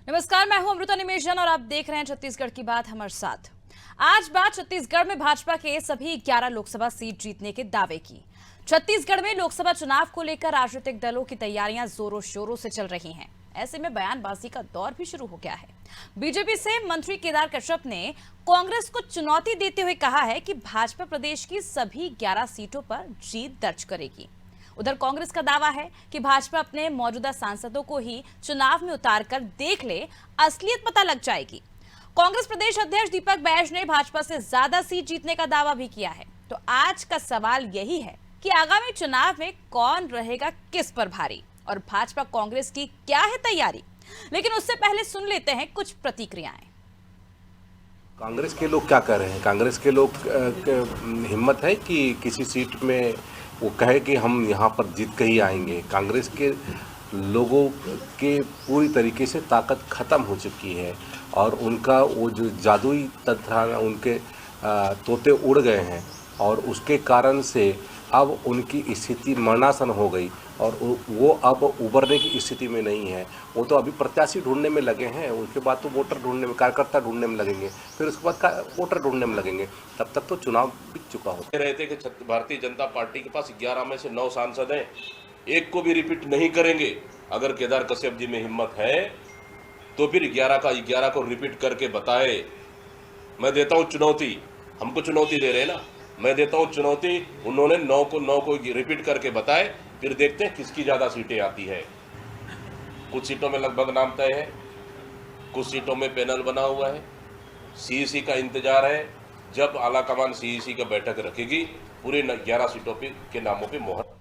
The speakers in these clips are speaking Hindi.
नमस्कार, मैं हूं अमृता निमेशन और आप देख रहे हैं छत्तीसगढ़ की बात हमारे साथ। आज बात छत्तीसगढ़ में भाजपा के सभी 11 लोकसभा सीट जीतने के दावे की। छत्तीसगढ़ में लोकसभा चुनाव को लेकर राजनीतिक दलों की तैयारियां जोरों शोरों से चल रही हैं। ऐसे में बयानबाजी का दौर भी शुरू हो गया है। बीजेपी से मंत्री केदार कश्यप ने कांग्रेस को चुनौती देते हुए कहा है कि भाजपा प्रदेश की सभी 11 सीटों पर जीत दर्ज करेगी। उधर कांग्रेस का दावा है कि भाजपा अपने मौजूदा सांसदों को ही चुनाव में उतारकर देख ले, असलियत पता लग जाएगी। कांग्रेस प्रदेश अध्यक्ष दीपक बैज ने भाजपा से ज्यादा सीट जीतने का दावा भी किया है। तो आज का सवाल यही है कि आगामी चुनाव में कौन रहेगा किस पर भारी और भाजपा कांग्रेस की क्या है तैयारी। लेकिन उससे पहले सुन लेते हैं कुछ प्रतिक्रियाएं। कांग्रेस के लोग क्या कह रहे हैं? कांग्रेस के लोग हिम्मत है कि किसी सीट में वो कहे कि हम यहाँ पर जीत के ही आएंगे। कांग्रेस के लोगों के पूरी तरीके से ताकत ख़त्म हो चुकी है और उनका वो जो जादुई तंत्र उनके तोते उड़ गए हैं और उसके कारण से अब उनकी स्थिति मरणासन हो गई और वो अब उबरने की स्थिति में नहीं है। वो तो अभी प्रत्याशी ढूंढने में लगे हैं, उसके बाद तो वोटर ढूंढने में, कार्यकर्ता ढूंढने में लगेंगे, फिर उसके बाद वोटर ढूंढने में लगेंगे। तब तक तो चुनाव बीत चुका हो। रहते कि भारतीय जनता पार्टी के पास 11 में से 9 सांसद हैं, एक को भी रिपीट नहीं करेंगे। अगर केदार कश्यप जी में हिम्मत है तो फिर 11 का 11 को रिपीट करके बताए। मैं देता हूँ चुनौती, हमको चुनौती दे रहे हैं ना, मैं देता हूँ चुनौती। उन्होंने 9 को रिपीट करके बताए, फिर देखते हैं किसकी ज़्यादा सीटें आती है। कुछ सीटों में लगभग नाम तय है, कुछ सीटों में पैनल बना हुआ है। सीईसी का इंतजार है। जब आलाकमान सीईसी का बैठक रखेगी, पूरे 11 सीटों के नामों पे मोहर।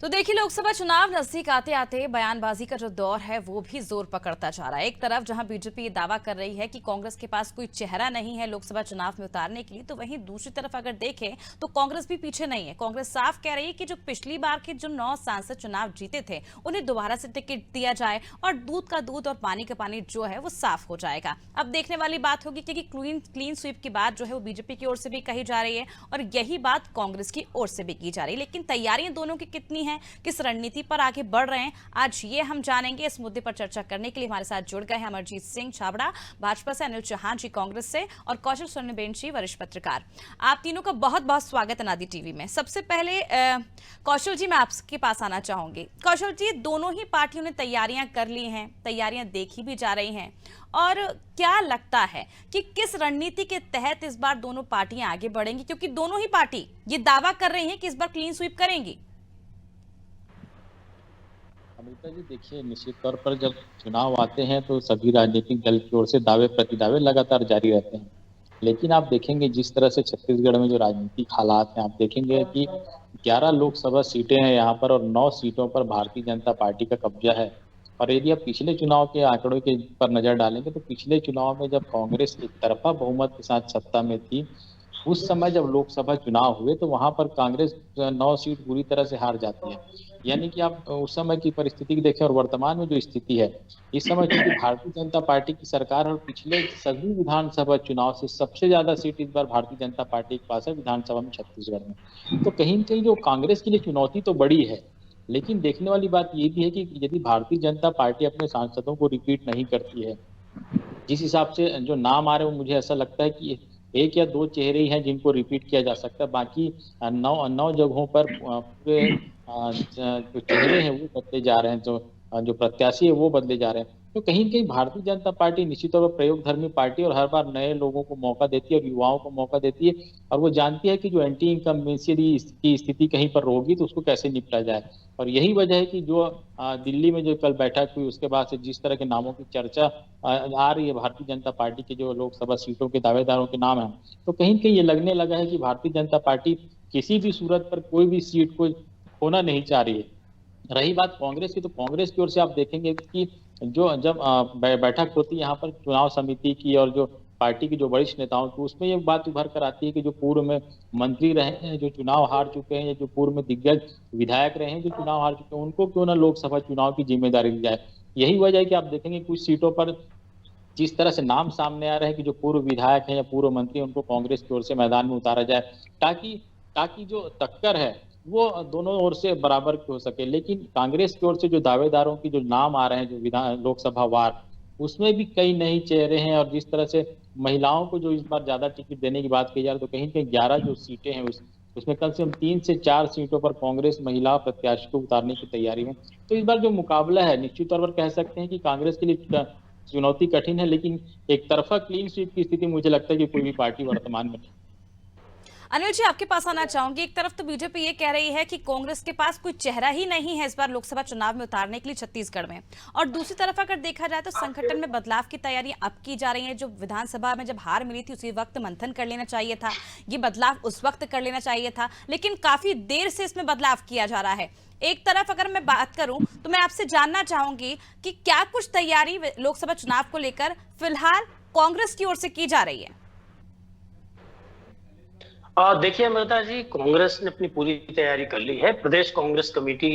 तो देखिए, लोकसभा चुनाव नजदीक आते आते बयानबाजी का जो दौर है वो भी जोर पकड़ता जा रहा है। एक तरफ जहां बीजेपी ये दावा कर रही है कि कांग्रेस के पास कोई चेहरा नहीं है लोकसभा चुनाव में उतारने के लिए, तो वहीं दूसरी तरफ अगर देखें तो कांग्रेस भी पीछे नहीं है। कांग्रेस साफ कह रही है कि जो पिछली बार के जो 9 सांसद चुनाव जीते थे उन्हें दोबारा से टिकट दिया जाए और दूध का दूध और पानी का पानी जो है वो साफ हो जाएगा। अब देखने वाली बात होगी क्योंकि क्लीन स्वीप की बात जो है वो बीजेपी की ओर से भी कही जा रही है और यही बात कांग्रेस की ओर से भी की जा रही है। लेकिन तैयारियां दोनों की कितनी है, किस रणनीति पर आगे बढ़ रहे हैं, आज ये हम जानेंगे। इस मुद्दे पर चर्चा करने के लिए हमारे साथ जुड़ गए हैं अमरजीत सिंह छाबड़ा भाजपा से, अनिल चौहान जी कांग्रेस से और कौशल सोरेन जी वरिष्ठ पत्रकार। आप तीनों का बहुत बहुत स्वागत है नादी टीवी में। सबसे पहले कौशल जी, मैं आपके पास आना चाहूंगी। कौशल जी, दोनों ही पार्टियों ने तैयारियां कर ली हैं, तैयारियां देखी भी जा रही हैं, और क्या लगता है कि किस रणनीति के तहत इस बार दोनों पार्टियां आगे बढ़ेंगी, क्योंकि दोनों ही पार्टी ये दावा कर रही हैं कि इस बार क्लीन स्वीप करेंगी। अमृता जी, देखिए, निश्चित तौर पर जब चुनाव आते हैं तो सभी राजनीतिक दल की ओर से दावे प्रतिदावे लगातार जारी रहते हैं। लेकिन आप देखेंगे जिस तरह से छत्तीसगढ़ में जो राजनीतिक हालात हैं, आप देखेंगे कि 11 लोकसभा सीटें हैं यहाँ पर और 9 सीटों पर भारतीय जनता पार्टी का कब्जा है। और यदि आप पिछले चुनाव के आंकड़ों के पर नजर डालेंगे तो पिछले चुनाव में जब कांग्रेस एक तरफा बहुमत के साथ सत्ता में थी, उस समय जब लोकसभा चुनाव हुए तो वहां पर कांग्रेस 9 सीट पूरी तरह से हार जाती है। यानी कि आप उस समय की परिस्थिति की देखें और वर्तमान में जो स्थिति है, इस समय क्योंकि भारतीय जनता पार्टी की सरकार और पिछले सभी विधानसभा चुनाव से सबसे ज्यादा सीट इस बार भारतीय जनता पार्टी के पास है विधानसभा में छत्तीसगढ़ में। तो कहीं न कहीं जो कांग्रेस के लिए चुनौती तो बड़ी है, लेकिन देखने वाली बात ये भी है कि यदि भारतीय जनता पार्टी अपने सांसदों को रिपीट नहीं करती है, जिस हिसाब से जो नाम आ रहे हैं, वो मुझे ऐसा लगता है कि 1 या 2 चेहरे ही हैं जिनको रिपीट किया जा सकता है। बाकी 9 जगहों पर पूरे जो चेहरे हैं वो बदले जा रहे हैं, जो प्रत्याशी है वो बदले जा रहे हैं। तो कहीं न कहीं भारतीय जनता पार्टी निश्चित तौर पर प्रयोगधर्मी पार्टी और हर बार नए लोगों को मौका देती है और युवाओं को मौका देती है, और वो जानती है कि जो एंटी इनकम्बेंसी की स्थिति कहीं पर होगी तो उसको कैसे निपटा जाए। और यही वजह है कि जो दिल्ली में जो कल बैठक हुई उसके बाद से जिस तरह के नामों की चर्चा आ रही है, भारतीय जनता पार्टी के जो लोकसभा सीटों के दावेदारों के नाम हैं, तो कहीं न कहीं ये लगने लगा है कि भारतीय जनता पार्टी किसी भी सूरत पर कोई भी सीट को होना नहीं चाह रही है। रही बात कांग्रेस की, तो कांग्रेस की ओर से आप देखेंगे कि जब बैठक होती है यहाँ पर चुनाव समिति की और जो पार्टी के जो वरिष्ठ नेताओं की, उसमें ये बात उभर कर आती है कि जो पूर्व में मंत्री रहे हैं, जो चुनाव हार चुके हैं, या जो पूर्व में दिग्गज विधायक रहे हैं जो चुनाव हार चुके हैं, उनको क्यों ना लोकसभा चुनाव की जिम्मेदारी दी जाए। यही वजह है कि आप देखेंगे कुछ सीटों पर जिस तरह से नाम सामने आ रहे हैं कि जो पूर्व विधायक हैं या पूर्व मंत्री, उनको कांग्रेस की ओर से मैदान में उतारा जाए, ताकि जो टक्कर है वो दोनों ओर से बराबर की हो सके। लेकिन कांग्रेस की ओर से जो दावेदारों की जो नाम आ रहे हैं जो विधान लोकसभा वार, उसमें भी कई नए चेहरे हैं। और जिस तरह से महिलाओं को जो इस बार ज्यादा टिकट देने की बात की जा रही है, तो कहीं ना कहीं 11 जो सीटें हैं उसमें कम से कम 3 से 4 सीटों पर कांग्रेस महिला प्रत्याशी को उतारने की तैयारी में। तो इस बार जो मुकाबला है निश्चित तौर पर कह सकते हैं कि कांग्रेस के लिए चुनौती कठिन है, लेकिन एक तरफा क्लीन स्वीप की स्थिति मुझे लगता है कि कोई भी पार्टी वर्तमान में नहीं। अनिल जी, आपके पास आना चाहूंगी। एक तरफ तो बीजेपी ये कह रही है कि कांग्रेस के पास कोई चेहरा ही नहीं है इस बार लोकसभा चुनाव में उतारने के लिए छत्तीसगढ़ में, और दूसरी तरफ अगर देखा जाए तो संगठन में बदलाव की तैयारी अब की जा रही है। जो विधानसभा में जब हार मिली थी उसी वक्त मंथन कर लेना चाहिए था, ये बदलाव उस वक्त कर लेना चाहिए था, लेकिन काफी देर से इसमें बदलाव किया जा रहा है। एक तरफ अगर मैं बात करूं तो मैं आपसे जानना चाहूंगी कि क्या कुछ तैयारी लोकसभा चुनाव को लेकर फिलहाल कांग्रेस की ओर से की जा रही है? देखिए अमृता जी, कांग्रेस ने अपनी पूरी तैयारी कर ली है। प्रदेश कांग्रेस कमेटी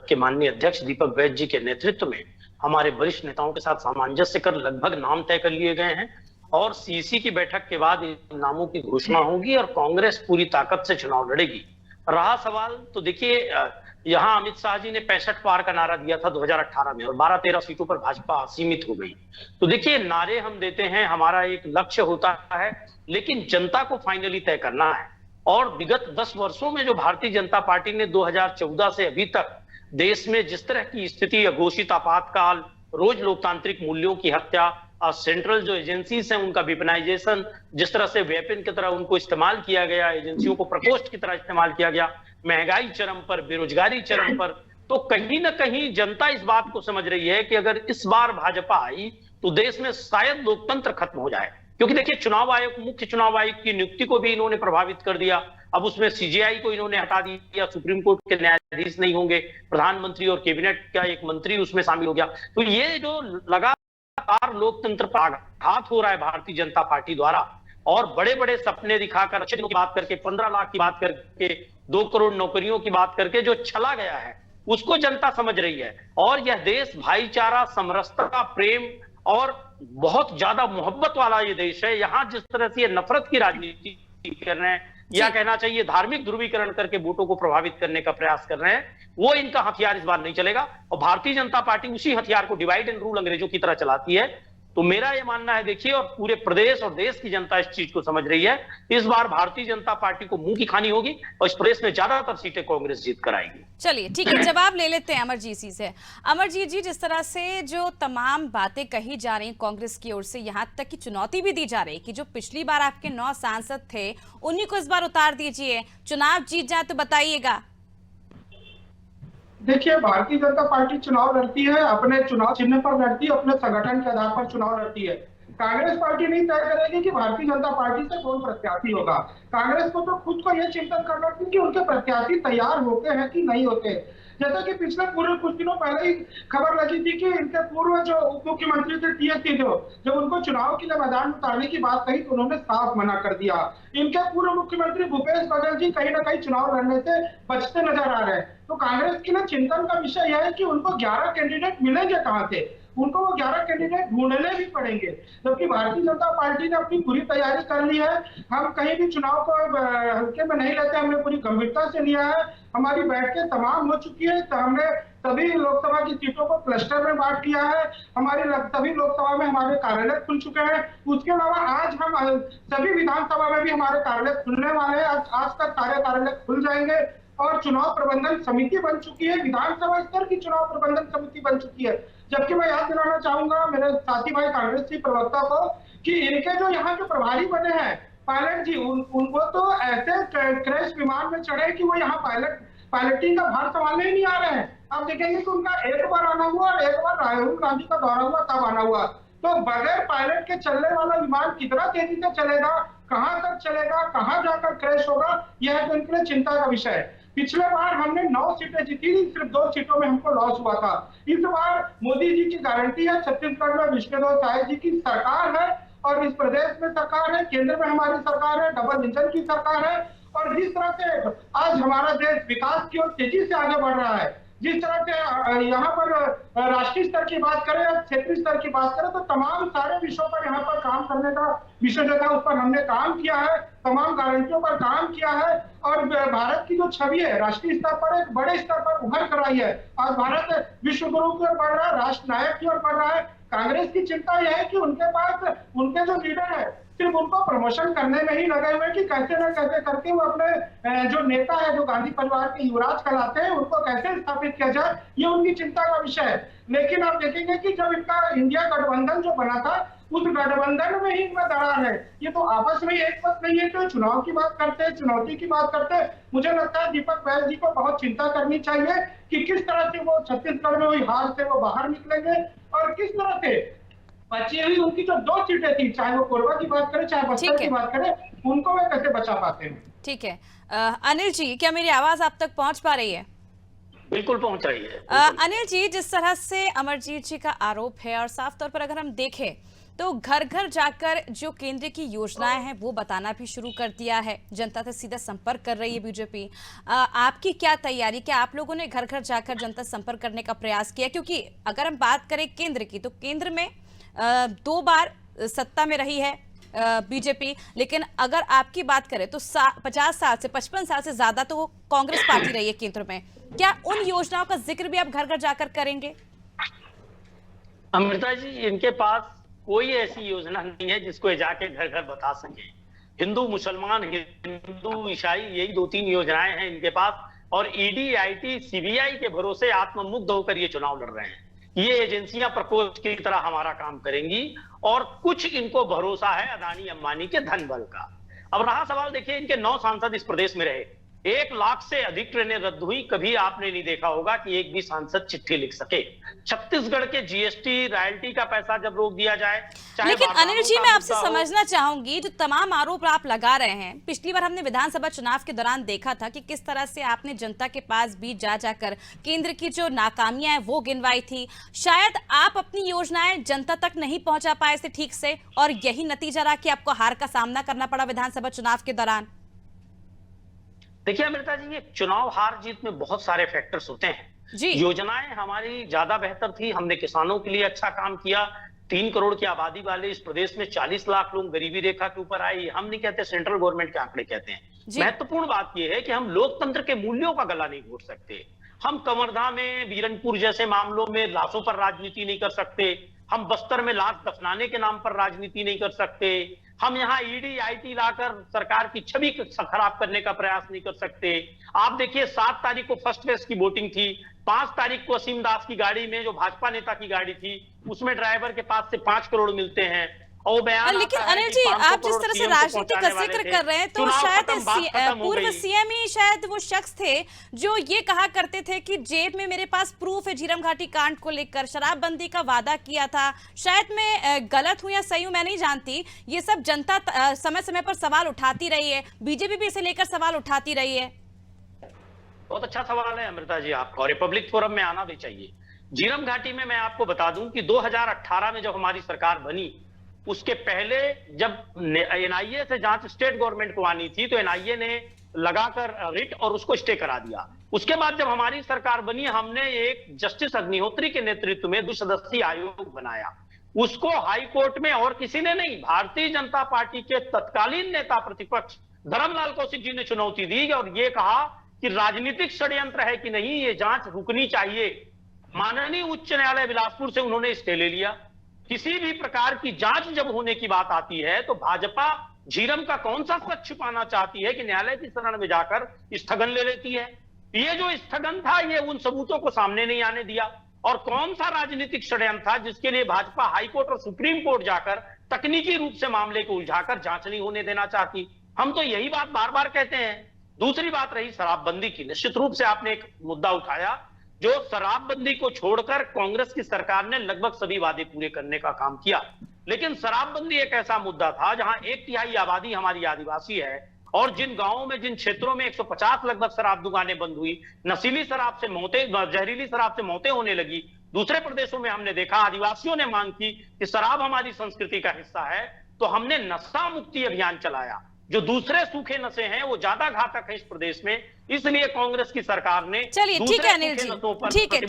के माननीय अध्यक्ष दीपक बैज जी के नेतृत्व में हमारे वरिष्ठ नेताओं के साथ सामंजस्य कर लगभग नाम तय कर लिए गए हैं, और सीसी की बैठक के बाद इन नामों की घोषणा होगी और कांग्रेस पूरी ताकत से चुनाव लड़ेगी। रहा सवाल, तो देखिए यहाँ अमित शाह जी ने 65 पार का नारा दिया था 2018 में, और 12-13 सीटों पर भाजपा सीमित हो गई। तो देखिए नारे हम देते हैं, हमारा एक लक्ष्य होता है, लेकिन जनता को फाइनली तय करना है। और विगत 10 वर्षों में जो भारतीय जनता पार्टी ने 2014 से अभी तक देश में जिस तरह की स्थिति, अघोषित आपातकाल, रोज लोकतांत्रिक मूल्यों की हत्या, सेंट्रल जो एजेंसीज हैं उनका वेपनाइजेशन, जिस तरह से वेपन की तरह उनको इस्तेमाल किया गया, एजेंसियों को प्रकोष्ठ की तरह इस्तेमाल किया गया, महंगाई चरम पर, बेरोजगारी चरम पर, तो कहीं ना कहीं जनता इस बात को समझ रही है कि अगर इस बार भाजपा आई तो देश में शायद लोकतंत्र खत्म हो जाए। क्योंकि देखिए चुनाव आयोग, मुख्य चुनाव आयोग की नियुक्ति को भी इन्होंने प्रभावित कर दिया। अब उसमें सीजेआई को इन्होंने हटा दिया, सुप्रीम कोर्ट के न्यायाधीश नहीं होंगे, प्रधानमंत्री और कैबिनेट का एक मंत्री उसमें शामिल हो गया। तो ये जो लगातार लोकतंत्र पर आघात हो रहा है भारतीय जनता पार्टी द्वारा, और बड़े बड़े सपने दिखाकर, अच्छे दिनों की बात करके, 15 लाख की बात करके, 2 करोड़ नौकरियों की बात करके जो छला गया है उसको जनता समझ रही है। और यह देश भाईचारा, समरसता, प्रेम और बहुत ज्यादा मोहब्बत वाला ये देश है। यहाँ जिस तरह से ये नफरत की राजनीति कर रहे हैं, या कहना चाहिए धार्मिक ध्रुवीकरण करके वोटों को प्रभावित करने का प्रयास कर रहे हैं, वो इनका हथियार इस बार नहीं चलेगा। और भारतीय जनता पार्टी उसी हथियार को डिवाइड एंड रूल अंग्रेजों की तरह चलाती है। तो मेरा ये मानना है, देखिए, और पूरे प्रदेश और देश की जनता इस चीज को समझ रही है, इस बार भारतीय जनता पार्टी को मुंह की खानी होगी और इस प्रदेश में ज्यादातर सीटें कांग्रेस जीत कर आएगी। चलिए ठीक है, जवाब ले लेते हैं अमरजीत जी से। अमरजीत जी, जिस तरह से जो तमाम बातें कही जा रही कांग्रेस की ओर से, यहाँ तक की चुनौती भी दी जा रही कि जो पिछली बार आपके 9 सांसद थे उन्हीं को इस बार उतार दीजिए, चुनाव जीत जाए तो बताइएगा। देखिए, भारतीय जनता पार्टी चुनाव लड़ती है, अपने चुनाव चिन्ह पर लड़ती है, अपने संगठन के आधार पर चुनाव लड़ती है। कांग्रेस पार्टी नहीं तय करेगी कि भारतीय जनता पार्टी से कौन प्रत्याशी होगा। कांग्रेस को तो खुद को यह चिंतन करना चाहिए कि उनके प्रत्याशी तैयार होते हैं कि नहीं होते। जैसा कि पिछले पूरे कुछ दिनों पहले ही खबर लगी थी कि इनके पूर्व जो उप मुख्यमंत्री थे टीएस सिंहदेव, जब उनको चुनाव के लिए मैदान में उतारने की बात कही तो उन्होंने साफ मना कर दिया। इनके पूर्व मुख्यमंत्री भूपेश बघेल जी कहीं ना कहीं चुनाव लड़ने से बचते नजर आ रहे हैं। तो कांग्रेस की ना चिंतन का विषय यह है कि उनको 11 कैंडिडेट मिलेंगे कहां से, उनको वो 11 कैंडिडेट ढूंढने भी पड़ेंगे। जबकि भारतीय जनता पार्टी ने अपनी पूरी तैयारी कर ली है। हम कहीं भी चुनाव को हल्के में नहीं लेते, हमने पूरी गंभीरता से लिया है। हमारी बैठकें तमाम हो चुकी है, तो हमने सभी लोकसभा की सीटों को क्लस्टर में बांट लिया है। हमारी सभी लोकसभा में हमारे कार्यालय खुल चुके हैं। उसके अलावा आज हम सभी विधानसभा में भी हमारे कार्यालय खुलने वाले हैं। आज तक सारे कार्यालय खुल जाएंगे और चुनाव प्रबंधन समिति बन चुकी है, विधानसभा स्तर की चुनाव प्रबंधन समिति बन चुकी है। जबकि मैं याद दिलाना चाहूंगा मेरे साथी भाई कांग्रेस की प्रवक्ता को कि इनके जो यहाँ के प्रभारी बने हैं पायलट जी, उनको तो ऐसे क्रैश विमान में चढ़े कि वो यहाँ पायलटिंग का भार संभालने ही नहीं आ रहे हैं। आप देखेंगे कि उनका एक बार आना हुआ और एक बार राहुल गांधी का दौरा हुआ तब आना हुआ। तो बगैर पायलट के चलने वाला विमान कितना तेजी से चलेगा, कहां तक चलेगा, कहां जाकर क्रैश होगा, यह तो इनके लिए चिंता का विषय है। पिछले बार हमने 9 सीटें जीती थी, सिर्फ 2 सीटों में हमको लॉस हुआ था। इस बार मोदी जी की गारंटी है, छत्तीसगढ़ में विष्णुदेव साय जी की सरकार है और इस प्रदेश में सरकार है, केंद्र में हमारी सरकार है, डबल इंजन की सरकार है। और जिस तरह से आज हमारा देश विकास की ओर तेजी से आगे बढ़ रहा है, जिस तरह के यहाँ पर राष्ट्रीय स्तर की बात करें या क्षेत्रीय स्तर की बात करें, तो तमाम सारे विषयों पर यहाँ पर काम करने का विषय जो था उस पर हमने काम किया है, तमाम गारंटियों पर काम किया है और भारत की जो छवि है राष्ट्रीय स्तर पर एक बड़े स्तर पर उभर कर आई है। आज भारत विश्व गुरु की ओर बढ़ रहा है, राष्ट्र नायक की ओर बढ़ रहा है। कांग्रेस की चिंता यह है कि उनके पास उनके जो लीडर है सिर्फ उनको प्रमोशन करने में ही लगे हुए कि कैसे न कैसे करके वो अपने जो नेता है, जो गांधी परिवार के युवराज कहलाते हैं, उनको कैसे स्थापित किया जाए, ये उनकी चिंता का विषय है। लेकिन आप देखेंगे कि जब इनका इंडिया गठबंधन जो बना था, उस गठबंधन में ही इनमें दरार है। ये तो आपस में एक मत नहीं है, तो चुनाव की बात करते हैं, चुनौती की बात करते हैं। मुझे लगता है दीपक बैज जी को बहुत चिंता करनी चाहिए कि किस तरह से वो छत्तीसगढ़ में हुई हार से वो बाहर निकलेंगे और किस तरह से बची हुई उनकी जो 2 सीटें थी, चाहे वो कोरबा की बात करें चाहे बस्तर की बात करें, उनको वे कैसे बचा पाते हैं। ठीक है। अनिल जी, क्या मेरी आवाज आप तक पहुंच पा रही है? बिल्कुल पहुंच रही है। अनिल जी, जिस तरह से अमरजीत जी का आरोप है और साफ तौर पर अगर हम देखें तो घर घर जाकर जो केंद्र की योजनाएं हैं वो बताना भी शुरू कर दिया है, जनता से सीधा संपर्क कर रही है बीजेपी। आपकी क्या तैयारी, क्या आप लोगों ने घर घर जाकर जनता से संपर्क करने का प्रयास किया? क्योंकि अगर हम बात करें केंद्र की, तो केंद्र में 2 बार सत्ता में रही है बीजेपी, लेकिन अगर आपकी बात करें तो 50 साल से 55 साल से ज्यादा तो कांग्रेस पार्टी रही है केंद्र में। क्या उन योजनाओं का जिक्र भी आप घर घर जाकर करेंगे? अमृता जी, इनके पास कोई ऐसी योजना नहीं है जिसको ये जाके घर घर बता सके। हिंदू मुसलमान, हिंदू ईसाई, यही 2-3 योजनाएं हैं इनके पास, और ईडी, आईटी, सीबीआई के भरोसे आत्ममुग्ध होकर ये चुनाव लड़ रहे हैं। ये एजेंसियां प्रकोष्ठ की तरह हमारा काम करेंगी और कुछ इनको भरोसा है अदानी अंबानी के धन बल का। अब रहा सवाल, देखिए इनके 9 सांसद इस प्रदेश में रहे, 1 लाख से अधिक ट्रेनें रद्द हुई, कभी आपने नहीं देखा होगा कि एक भी सांसद चिट्ठी लिख सके। छत्तीसगढ़ के जीएसटी, रॉयल्टी का पैसा जब रोक दिया जाए, लेकिन अनिल जी, मैं आपसे समझना चाहूंगी, जो तमाम आरोप आप लगा रहे हैं, पिछली बार हमने विधानसभा चुनाव के दौरान देखा था कि किस तरह से आपने जनता के पास भी जा जाकर केंद्र की जो नाकामियां हैं वो गिनवाई थी। शायद आप अपनी योजनाएं जनता तक नहीं पहुंचा पाए थे ठीक से, और यही नतीजा रहा कि आपको हार का सामना करना पड़ा विधानसभा चुनाव के दौरान। देखिए अमृता जी, ये चुनाव हार जीत में बहुत सारे फैक्टर्स होते हैं जी। योजनाएं हमारी ज्यादा बेहतर थी, हमने किसानों के लिए अच्छा काम किया। 3 करोड़ की आबादी वाले इस प्रदेश में 40 लाख लोग गरीबी रेखा के ऊपर आए। हम नहीं कहते, सेंट्रल गवर्नमेंट के आंकड़े कहते हैं। महत्वपूर्ण बात यह है कि हम लोकतंत्र के मूल्यों का गला नहीं घोट सकते। हम कवर्धा में, बीरनपुर जैसे मामलों में लाशों पर राजनीति नहीं कर सकते। हम बस्तर में लाश दफनाने के नाम पर राजनीति नहीं कर सकते। हम यहाँ ईडी, आईटी लाकर सरकार की छवि खराब करने का प्रयास नहीं कर सकते। आप देखिए 7 तारीख को फर्स्ट फेज की वोटिंग थी, 5 तारीख को असीम दास की गाड़ी में, जो भाजपा नेता की गाड़ी थी, उसमें ड्राइवर के पास से 5 करोड़ मिलते हैं। और बयान, लेकिन अनिल जी, आप जिस तरह से राजनीति का जिक्र कर रहे हैं, तो शायद पूर्व सीएम ही शायद वो शख्स थे जो ये कहा करते थे कि जेब में मेरे पास प्रूफ है झीरम घाटी कांड को लेकर, शराबबंदी का वादा किया था। शायद मैं गलत हूं या सही हूं, मैं नहीं जानती। ये सब जनता समय समय पर सवाल उठाती रही है, बीजेपी भी इसे लेकर सवाल उठाती रही है। बहुत अच्छा सवाल है अमृता जी आपका, और रिपब्लिक फोरम में आना भी चाहिए। झीरम घाटी में मैं आपको बता दूं कि 2018 में जब हमारी सरकार बनी, उसके पहले जब एनआईए से जांच स्टेट गवर्नमेंट को आनी थी, तो एनआईए ने लगाकर रिट और उसको स्टे करा दिया। उसके बाद जब हमारी सरकार बनी, हमने एक जस्टिस अग्निहोत्री के नेतृत्व में 2 सदस्यीय आयोग बनाया। उसको हाई कोर्ट में और किसी ने नहीं, भारतीय जनता पार्टी के तत्कालीन नेता प्रतिपक्ष धर्मलाल कौशिक जी ने चुनौती दी और ये कहा कि राजनीतिक षड्यंत्र है कि नहीं, ये जांच रुकनी चाहिए। माननीय उच्च न्यायालय बिलासपुर से उन्होंने स्टे ले लिया। किसी भी प्रकार की जांच जब होने की बात आती है तो भाजपा झीरम का कौन सा सच छुपाना चाहती है कि न्यायालय की शरण में जाकर स्थगन ले लेती है। ये जो स्थगन था, ये उन सबूतों को सामने नहीं आने दिया। और कौन सा राजनीतिक षड्यंत्र था जिसके लिए भाजपा हाईकोर्ट और सुप्रीम कोर्ट जाकर तकनीकी रूप से मामले को उलझाकर जांच नहीं होने देना चाहती। हम तो यही बात बार बार कहते हैं। दूसरी बात रही शराबबंदी की, निश्चित रूप से आपने एक मुद्दा उठाया। जो शराबबंदी को छोड़कर कांग्रेस की सरकार ने लगभग सभी वादे पूरे करने का काम किया, लेकिन शराबबंदी एक ऐसा मुद्दा था जहां 1/3 आबादी हमारी आदिवासी है, और जिन गांवों में, जिन क्षेत्रों में 150 लगभग शराब दुकानें बंद हुई, नशीली शराब से मौतें, जहरीली शराब से मौतें होने लगी। दूसरे प्रदेशों में हमने देखा, आदिवासियों ने मांग की कि शराब हमारी संस्कृति का हिस्सा है, तो हमने नशा मुक्ति अभियान चलाया। जो दूसरे सूखे नशे हैं वो ज्यादा घातक है इस प्रदेश में, इसलिए कांग्रेस की सरकार ने चलिए ठीक है अनिल जी, ठीक है,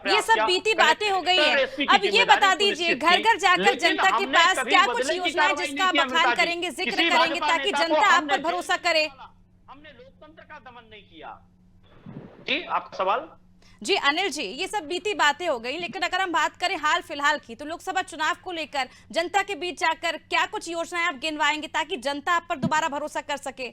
ये सब बीती बातें हो गई है। अब ये बता दीजिए, घर घर जाकर जनता के पास क्या कुछ योजनाएं जिसका बखान करेंगे, जिक्र करेंगे, ताकि जनता आप पर भरोसा करे? हमने लोकतंत्र का दमन नहीं किया। जी आपका सवाल? जी अनिल जी, ये सब बीती बातें हो गई, लेकिन अगर हम बात करें हाल फिलहाल की, तो लोकसभा चुनाव को लेकर जनता के बीच जाकर क्या कुछ योजनाएं आप गिनवाएंगे ताकि जनता आप पर दोबारा भरोसा कर सके?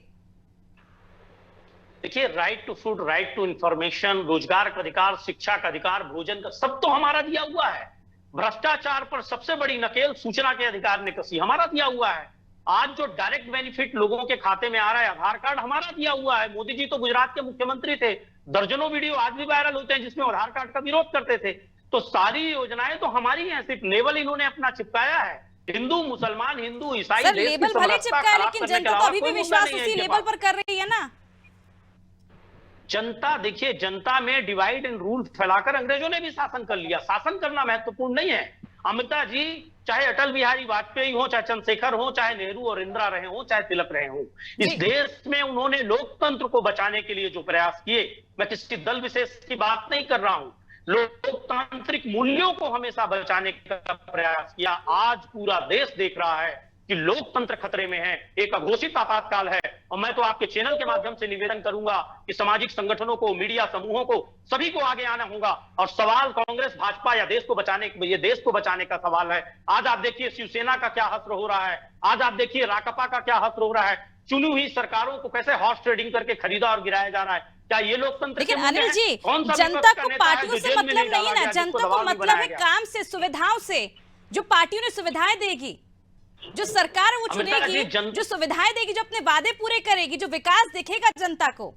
देखिए, right to food, right to information, रोजगार का अधिकार, शिक्षा का अधिकार, भोजन का, सब तो हमारा दिया हुआ है। भ्रष्टाचार पर सबसे बड़ी नकेल सूचना के अधिकार ने कसी, हमारा दिया हुआ है। आज जो डायरेक्ट बेनिफिट लोगों के खाते में आ रहा है, आधार कार्ड हमारा दिया हुआ है। मोदी जी तो गुजरात के मुख्यमंत्री थे, दर्जनों वीडियो आज भी वायरल होते हैं जिसमें आधार कार्ड का विरोध करते थे। तो सारी योजनाएं तो हमारी हैं, सिर्फ लेबल इन्होंने अपना चिपकाया है। हिंदू मुसलमान, हिंदू ईसाई, सर लेबल भले चिपकाया, लेकिन जनता तो अभी भी विश्वास उसी लेबल पर कर रही है ना। जनता, देखिए, जनता में डिवाइड एंड रूल फैलाकर अंग्रेजों ने भी शासन कर लिया। शासन करना महत्वपूर्ण नहीं है। अमृता जी, चाहे अटल बिहारी वाजपेयी हो, चाहे चंद्रशेखर हो, चाहे नेहरू और इंदिरा रहे हो, चाहे तिलक रहे हो, इस देश में उन्होंने लोकतंत्र को बचाने के लिए जो प्रयास किए, मैं किसी दल विशेष की बात नहीं कर रहा हूं, लोकतांत्रिक मूल्यों को हमेशा बचाने का प्रयास किया। आज पूरा देश देख रहा है कि लोकतंत्र खतरे में है, एक अघोषित आपातकाल है। और मैं तो आपके चैनल के माध्यम से निवेदन करूंगा कि सामाजिक संगठनों को, मीडिया समूहों को, सभी को आगे आना होगा। और सवाल कांग्रेस, भाजपा या देश को बचाने, ये देश को बचाने का सवाल है। आज आप देखिए शिवसेना का क्या हश्र हो रहा है, आज आप देखिए राकपा का क्या हश्र हो रहा है। चुनी हुई सरकारों को कैसे हॉर्स ट्रेडिंग करके खरीदा और गिराया जा रहा है। क्या ये लोकतंत्र? लेकिन अनिल जी, जनता को पार्टियों से मतलब नहीं है ना, जनता को मतलब है काम से, सुविधाओं से। जो पार्टियों ने सुविधाएं देगी, जो सरकार वो चुनेगी, जो सुविधाएं देगी, जो अपने वादे पूरे करेगी, जो विकास दिखेगा जनता को।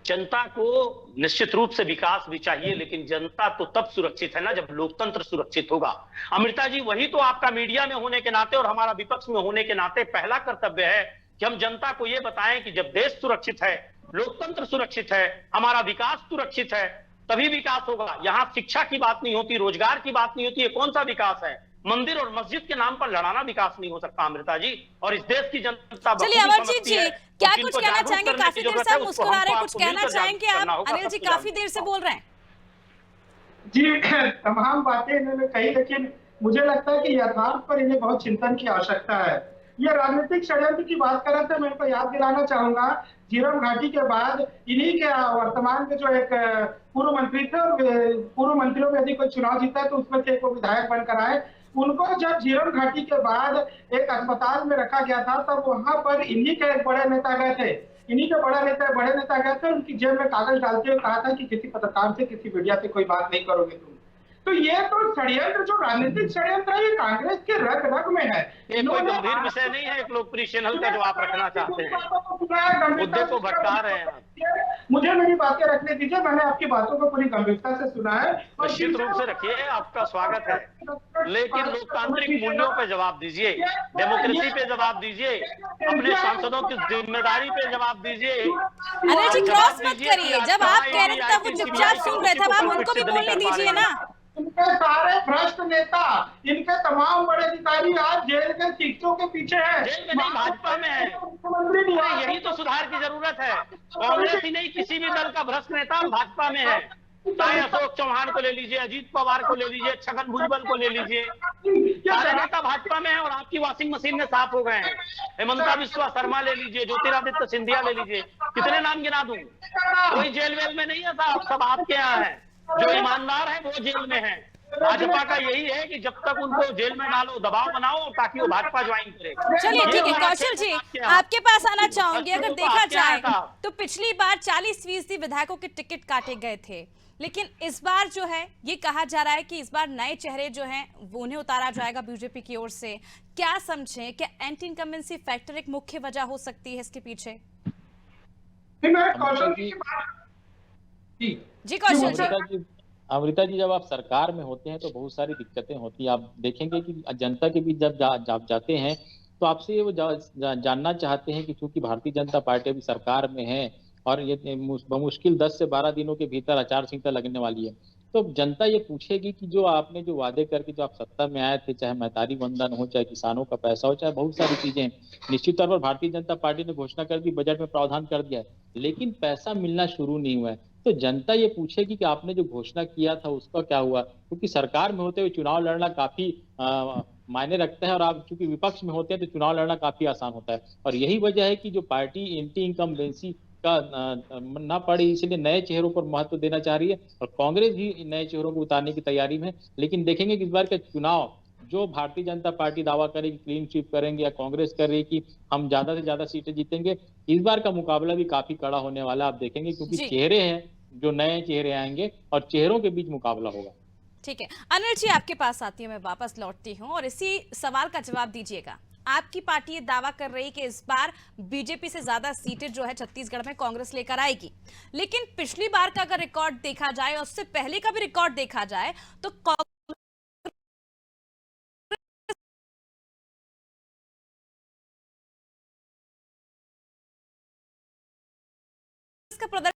जनता को निश्चित रूप से विकास भी चाहिए, लेकिन जनता तो तब सुरक्षित है ना जब लोकतंत्र सुरक्षित होगा। अमृता जी, वही तो आपका मीडिया में होने के नाते और हमारा विपक्ष में होने के नाते पहला कर्तव्य है कि हम जनता को यह बताएं कि जब देश सुरक्षित है, लोकतंत्र सुरक्षित है, हमारा विकास सुरक्षित है, तभी विकास होगा। यहां शिक्षा की बात नहीं होती, रोजगार की बात नहीं होती, ये कौन सा विकास है? मंदिर और मस्जिद के नाम पर लड़ाना विकास नहीं हो सकता अमृता जी। और इस देश की जनता, चलिए अमरजीत जी, क्या कुछ कहना चाहेंगे? काफी देर से आप मुस्कुरा रहे हैं, कुछ कहना चाहेंगे आप? अनिल जी काफी देर से बोल रहे हैं। जी, तमाम बातें इन्होंने कही, लेकिन मुझे लगता है कि यथार्थ पर इन्हें बहुत चिंतन की आवश्यकता है। ये राजनीतिक षड्यंत्र की बात कर रहे थे, मैं इनको याद दिलाना चाहूंगा, झीरम घाटी के बाद इन्हीं के वर्तमान के जो एक पूर्व मंत्री थे, पूर्व मंत्रियों में यदि कोई चुनाव जीता है तो उसमें से एक विधायक बनकर आए। उनको जब झीरम घाटी के बाद एक अस्पताल में रखा गया था, तब वहां पर इन्हीं के एक बड़े नेता गए थे, इन्हीं के बड़े नेता गए थे, उनकी जेब में कागज डालते हुए कहा था कि किसी पत्रकार से, किसी मीडिया से कोई बात नहीं करोगे तुम। तो ये तो षड्यंत्र, जो राजनीतिक षड्यंत्र है, ये कांग्रेस के रग रग में है। ये कोई गंभीर विषय नहीं है, एक लोकप्रिय चैनल का जो आप रखना चाहते हैं, मुद्दे को भटका रहे हैं। मुझे मेरी बातें रखने दीजिए, मैंने आपकी बातों को पूरी गंभीरता से सुना है। निश्चित रूप से रखिए, आपका स्वागत है, लेकिन लोकतांत्रिक मूल्यों पे जवाब दीजिए, डेमोक्रेसी पे जवाब दीजिए, अपने सांसदों की जिम्मेदारी पे जवाब दीजिए। अनिल जी क्रॉस मत करिए, जब आप कह रहे थे तब वो चुपचाप सुन रहे थे, आप उनको भी बोलने दीजिए ना। इनके सारे भ्रष्ट नेता, इनके तमाम बड़े अधिकारी आज जेल के शिक्षकों के पीछे हैं, जेल में नहीं, भाजपा में है। मुख्यमंत्री नहीं है। यही तो सुधार की जरूरत है। कांग्रेस ही नहीं, किसी भी दल का भ्रष्ट नेता भाजपा में है। चाहे अशोक चौहान को ले लीजिए, अजीत पवार को ले लीजिए, छगन भुजबल को ले लीजिए, सारे नेता भाजपा में है और आपकी वॉशिंग मशीन में साफ हो गए हैं। हेमंता बिस्वा शर्मा ले लीजिए, ज्योतिरादित्य सिंधिया ले लीजिए, कितने नाम गिना दूं? कोई जेल वेल में नहीं है साहब, सब आपके यहाँ है। जो ईमानदार है वो जेल में है। भाजपा का यही है कि जब तक उनको जेल में डालो, दबाव बनाओ ताकि वो भाजपा ज्वाइन करे। चलिए ठीक है, कौशल जी आपके पास आना चाहूंगी। अगर देखा जाए तो पिछली बार 40% विधायकों के टिकट काटे गए थे, लेकिन इस बार जो है ये कहा जा रहा है कि इस बार नए चेहरे जो हैं वो उन्हें उतारा जाएगा बीजेपी की ओर से। क्या समझे, क्या एंटी इनकम्बेंसी फैक्टर एक मुख्य वजह हो सकती है इसके पीछे? जी कौशल जी। अमृता जी, जब आप सरकार में होते हैं तो बहुत सारी दिक्कतें होती हैं। आप देखेंगे कि जनता के बीच जब जाते हैं तो आपसे वो जानना चाहते हैं कि चूंकि भारतीय जनता पार्टी अभी सरकार में है और ये बमुश्किल 10 से 12 दिनों के भीतर आचार संहिता लगने वाली है, तो जनता ये पूछेगी कि जो आपने जो वादे करके जो आप सत्ता में आए थे, चाहे मैतारी वंदन हो, चाहे किसानों का पैसा हो, चाहे बहुत सारी चीजें, निश्चित तौर पर भारतीय जनता पार्टी ने घोषणा कर दी, बजट में प्रावधान कर दिया है, लेकिन पैसा मिलना शुरू नहीं हुआ है। तो जनता ये पूछेगी कि आपने जो घोषणा किया था उसका क्या हुआ, क्योंकि सरकार में होते हुए चुनाव लड़ना काफी मायने रखता है, और आप चूंकि विपक्ष में होते हैं तो चुनाव लड़ना काफी आसान होता है। और यही वजह है कि जो पार्टी एंटी इनकम्बेंसी का ना पड़े, इसलिए नए चेहरों पर महत्व देना चाह रही है, और कांग्रेस भी नए चेहरों को उतारने की तैयारी में है। लेकिन देखेंगे कि इस बार का चुनाव जो भारतीय जनता पार्टी दावा करेगी क्लीन स्वीप करेंगे, या कांग्रेस कर रही है कि हम ज्यादा से ज्यादा सीटें जीतेंगे, इस बार का मुकाबला भी काफी कड़ा होने वाला है। आप देखेंगे क्योंकि चेहरे हैं, जो नए चेहरे आएंगे और चेहरों के बीच मुकाबला होगा। ठीक है अनिल जी, आपके पास आती हूँ, मैं वापस लौटती हूँ और इसी सवाल का जवाब दीजिएगा। आपकी पार्टी ये दावा कर रही कि इस बार बीजेपी से ज्यादा सीटें जो है छत्तीसगढ़ में कांग्रेस लेकर आएगी, लेकिन पिछली बार का अगर रिकॉर्ड देखा जाए और उससे पहले का भी रिकॉर्ड देखा जाए तो कांग्रेस का प्रदर्शन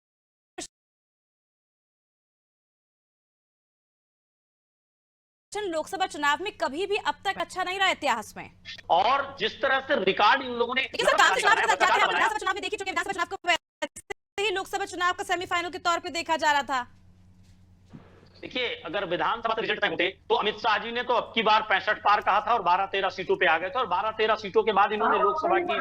लोकसभा चुनाव में कभी भी अब तक अच्छा नहीं रहा इतिहास में। और जिस तरह से रिकॉर्ड इन लोगों ने विधानसभा चुनाव में देख ही चुके, विधानसभा चुनाव को वैसे ही लोकसभा चुनाव का सेमीफाइनल के तौर पे देखा जा रहा था। देखिए, अगर विधानसभा से रिजल्ट तय होते तो अमित शाह जी ने तो अब की बार 65 पार कहा था और 12-13 सीटों पे आ गए थे, और 12-13 सीटों के बाद इन्होंने लोकसभा की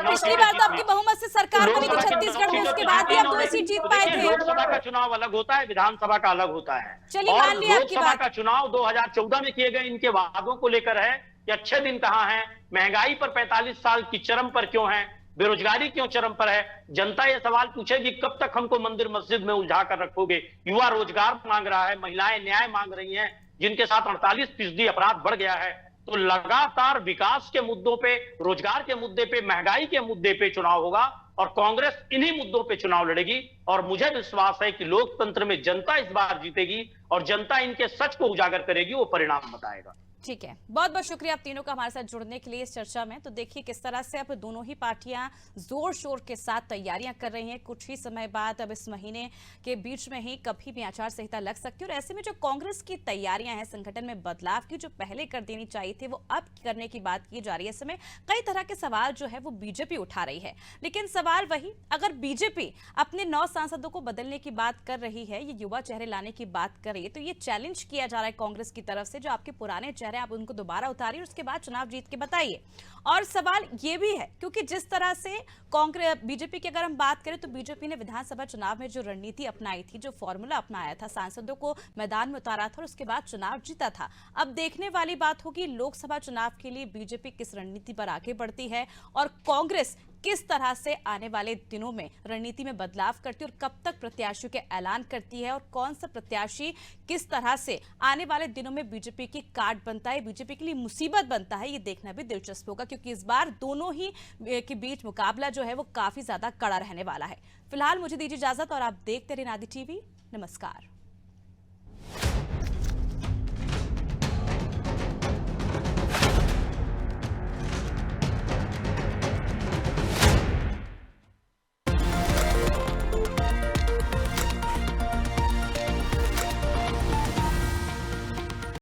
पिछली बार तो आपकी बहुमत से सरकार बनी थी छत्तीसगढ़ में, उसके बाद भी आप 2 सीट जीत पाए थे। लोकसभा का चुनाव अलग होता है, विधानसभा का अलग होता है। चलिए मान लिया आपकी लोकसभा बात। का चुनाव 2014 में किए गए इनके वादों को लेकर है कि अच्छे दिन कहां हैं, महंगाई पर 45 साल की चरम पर क्यों है, बेरोजगारी क्यों चरम पर है। जनता ये सवाल पूछेगी कब तक हमको मंदिर मस्जिद में उलझा कर रखोगे। युवा रोजगार मांग रहा है, महिलाएं न्याय मांग रही हैं, जिनके साथ 48% अपराध बढ़ गया है। तो लगातार विकास के मुद्दों पे, रोजगार के मुद्दे पे, महंगाई के मुद्दे पे चुनाव होगा, और कांग्रेस इन्हीं मुद्दों पे चुनाव लड़ेगी। और मुझे विश्वास है कि लोकतंत्र में जनता इस बार जीतेगी, और जनता इनके सच को उजागर करेगी, वो परिणाम बताएगा। ठीक है, बहुत बहुत शुक्रिया आप तीनों का हमारे साथ जुड़ने के लिए इस चर्चा में। तो देखिए किस तरह से अब दोनों ही पार्टियां जोर शोर के साथ तैयारियां कर रही हैं। कुछ ही समय बाद, अब इस महीने के बीच में ही कभी भी आचार संहिता लग सकती है, और ऐसे में जो कांग्रेस की तैयारियां हैं, संगठन में बदलाव की जो पहले कर देनी चाहिए थी वो अब करने की बात की जा रही है। इस समय कई तरह के सवाल जो है वो बीजेपी उठा रही है, लेकिन सवाल वही, अगर बीजेपी अपने 9 सांसदों को बदलने की बात कर रही है, ये युवा चेहरे लाने की बात कर रही है, तो ये चैलेंज किया जा रहा है कांग्रेस की तरफ से, जो आपके पुराने चेहरे आप उनको दोबारा उतारिए, उसके बाद चुनाव जीत के बताइए। और सवाल ये भी है क्योंकि जिस तरह से कांग्रेस बीजेपी की अगर हम बात करें तो बीजेपी ने विधानसभा चुनाव में जो रणनीति अपनाई थी, जो फॉर्मूला अपनाया था, सांसदों को मैदान में उतारा था और उसके बाद चुनाव जीता था। अब देखने वाली बात होगी लोकसभा चुनाव के लिए बीजेपी किस रणनीति पर आगे बढ़ती है और कांग्रेस किस तरह से आने वाले दिनों में रणनीति में बदलाव करती है और कब तक प्रत्याशियों के ऐलान करती है, और कौन सा प्रत्याशी किस तरह से आने वाले दिनों में बीजेपी की कार्ड बनता है, बीजेपी के लिए मुसीबत बनता है, ये देखना भी दिलचस्प होगा, क्योंकि इस बार दोनों ही के बीच मुकाबला जो है वो काफी ज्यादा कड़ा रहने वाला है। फिलहाल मुझे दीजिए इजाजत और आप देखते रहिए नादी टीवी। नमस्कार।